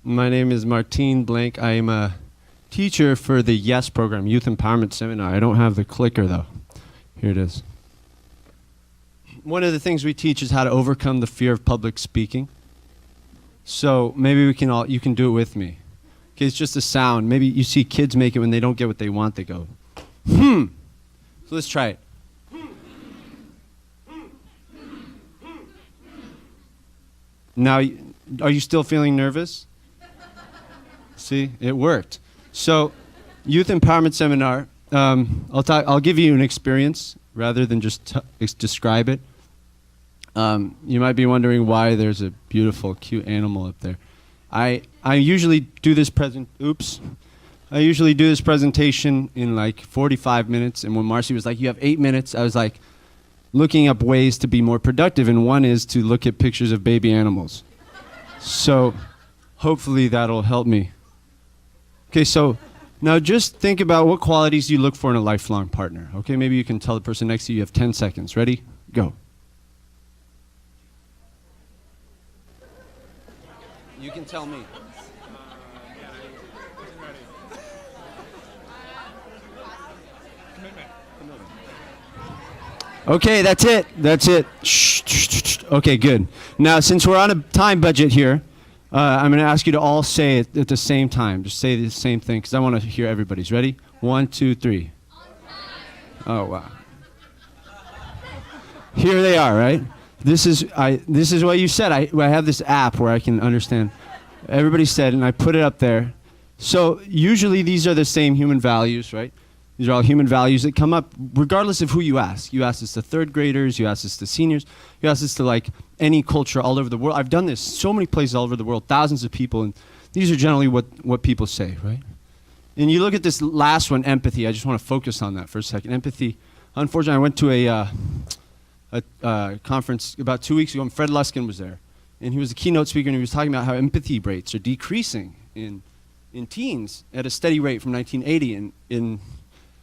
My name is Martine Blank. I am a teacher for the YES program, Youth Empowerment Seminar. I don't have the clicker though. Here it is. One of the things we teach is how to overcome the fear of public speaking. So maybe you can do it with me. Okay, it's just a sound. Maybe you see kids make it when they don't get what they want, they go, hmm. So let's try it. Now, are you still feeling nervous? See, it worked. So, Youth Empowerment Seminar, I'll give you an experience rather than just describe it. You might be wondering why there's a beautiful, cute animal up there. I usually do this I usually do this presentation in like 45 minutes, and when Marcy was like, you have 8 minutes, I was like, looking up ways to be more productive, and one is to look at pictures of baby animals. So, hopefully that'll help me. Okay, so now just think about what qualities you look for in a lifelong partner. Okay, maybe you can tell the person next to you you have 10 seconds. Ready? Go. You can tell me. Okay, that's it. That's it. Shh, shh, shh, shh. Okay, good. Now, since we're on a time budget here, I'm going to ask you to all say it at the same time. Just say the same thing, because I want to hear everybody's. Ready? 1, 2, 3. Oh, wow. Here they are, right? This is what you said. I have this app where I can understand. Everybody said, and I put it up there. So usually these are the same human values, right? These are all human values that come up regardless of who you ask. You ask this to third graders, you ask this to seniors, you ask this to like any culture all over the world. I've done this so many places all over the world, thousands of people, and these are generally what people say, right? And you look at this last one, empathy. I just want to focus on that for a second. Empathy. Unfortunately, I went to a conference about 2 weeks ago, and Fred Luskin was there. And he was a keynote speaker, and he was talking about how empathy rates are decreasing in teens at a steady rate from 1980 in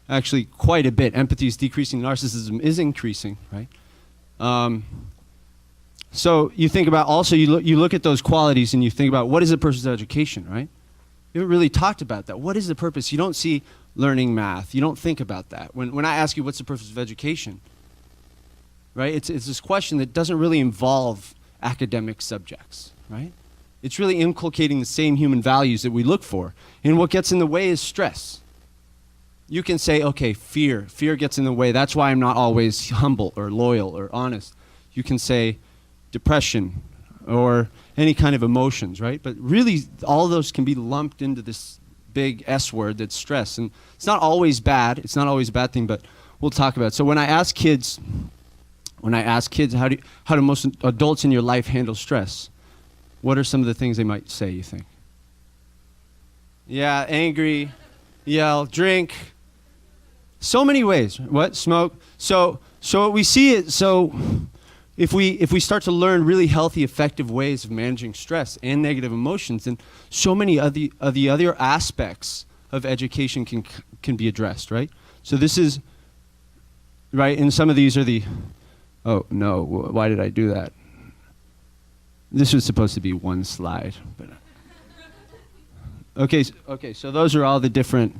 actually quite a bit. Empathy is decreasing, narcissism is increasing, right? So you think about also, you look at those qualities and you think about what is the purpose of education, right? You haven't really talked about that. What is the purpose? You don't see learning math. You don't think about that. When I ask you what's the purpose of education, right? It's this question that doesn't really involve academic subjects, right? It's really inculcating the same human values that we look for. And what gets in the way is stress. You can say, okay, fear gets in the way. That's why I'm not always humble or loyal or honest. You can say depression or any kind of emotions, right? But really, all of those can be lumped into this big S word that's stress. And it's not always bad. It's not always a bad thing, but we'll talk about it. So when I ask kids, how do most adults in your life handle stress? What are some of the things they might say, you think? Yeah, angry, yell, drink. So many ways. What? Smoke. So what we see is, so if we start to learn really healthy, effective ways of managing stress and negative emotions, then so many of the other aspects of education can be addressed, right? So this is, right, and some of these are oh no, why did I do that? This was supposed to be one slide, but okay, so those are all the different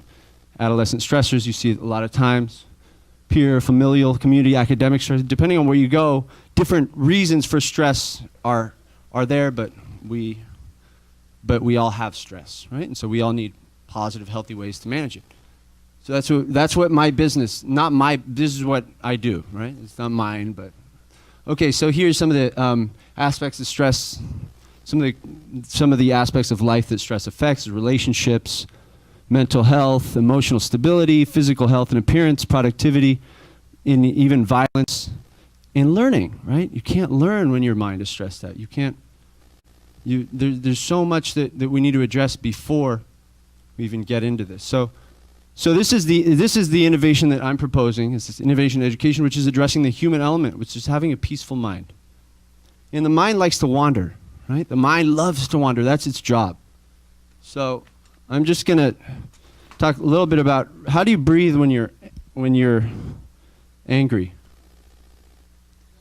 adolescent stressors you see a lot of times. Peer, familial, community, academic stress. Depending on where you go, different reasons for stress are there, but we all have stress, right? And so we all need positive, healthy ways to manage it. So that's what my business, this is what I do, right? It's not mine, but okay. So here's some of the aspects of stress. Some of the aspects of life that stress affects: relationships, mental health, emotional stability, physical health and appearance, productivity, and even violence, and learning, right? You can't learn when your mind is stressed out. You can't, there's so much that we need to address before we even get into this. So this is the innovation that I'm proposing. It's this innovation in education, which is addressing the human element, which is having a peaceful mind. And the mind likes to wander, right? The mind loves to wander. That's its job. So I'm just going to talk a little bit about how do you breathe when you're angry?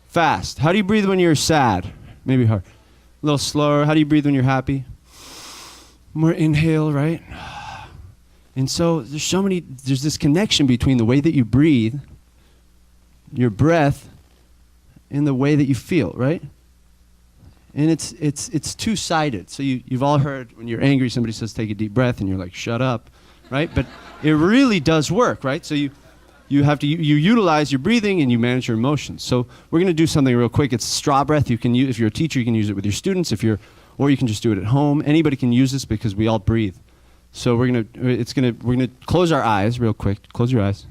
Fast. How do you breathe when you're sad? Maybe hard. A little slower. How do you breathe when you're happy? More inhale, right? And so there's this connection between the way that you breathe, your breath, and the way that you feel, right? And it's two-sided. So you've all heard when you're angry, somebody says, take a deep breath, and you're like, shut up, right? But it really does work, right? So you utilize your breathing and you manage your emotions. So we're going to do something real quick. It's straw breath. You can use, if you're a teacher, you can use it with your students. Or you can just do it at home. Anybody can use this because we all breathe. So we're gonna close our eyes real quick. Close your eyes.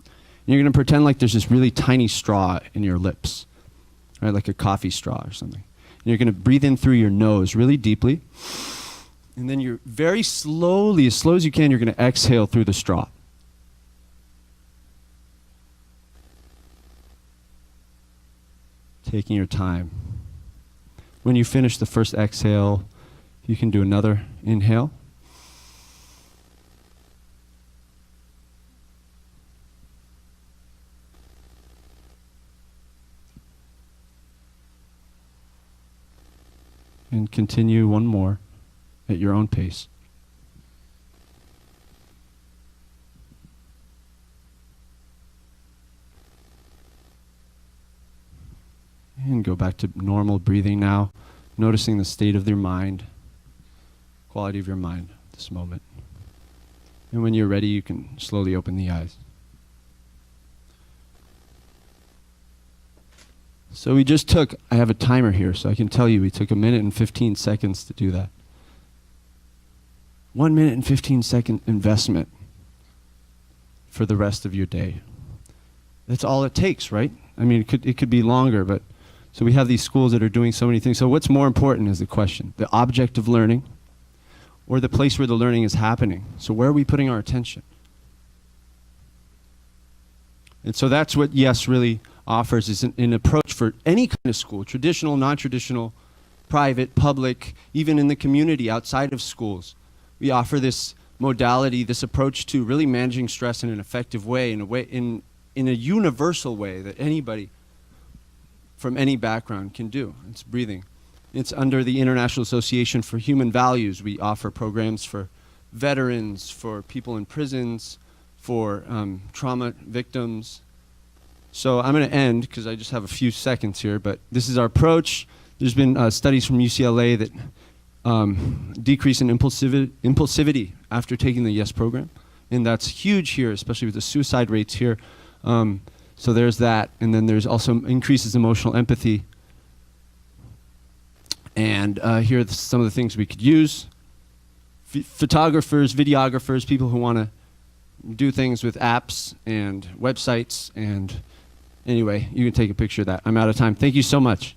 And you're gonna pretend like there's this really tiny straw in your lips, right? Like a coffee straw or something. And you're gonna breathe in through your nose really deeply. And then you're very slowly, as slow as you can, you're gonna exhale through the straw. Taking your time. When you finish the first exhale, you can do another inhale. And continue one more at your own pace. And go back to normal breathing now, noticing the state of your mind, quality of your mind at this moment. And when you're ready, you can slowly open the eyes. So I have a timer here, so I can tell you we took 1 minute and 15 seconds to do that. 1 minute and 15 second investment for the rest of your day. That's all it takes, right? I mean, it could be longer, but so we have these schools that are doing so many things. So what's more important is the question, the object of learning or the place where the learning is happening? So where are we putting our attention? And so that's what YES really offers, is an approach for any kind of school, traditional, non-traditional, private, public, even in the community outside of schools. We offer this modality, this approach to really managing stress in an effective way, in a universal way that anybody from any background can do. It's breathing. It's under the International Association for Human Values. We offer programs for veterans, for people in prisons, for trauma victims. So I'm going to end because I just have a few seconds here, but this is our approach. There's been studies from UCLA that decrease in impulsivity after taking the YES program, and that's huge here, especially with the suicide rates here. So there's that, and then there's also increases emotional empathy. And here are some of the things we could use. Photographers, videographers, people who want to do things with apps and websites. And anyway, you can take a picture of that. I'm out of time. Thank you so much.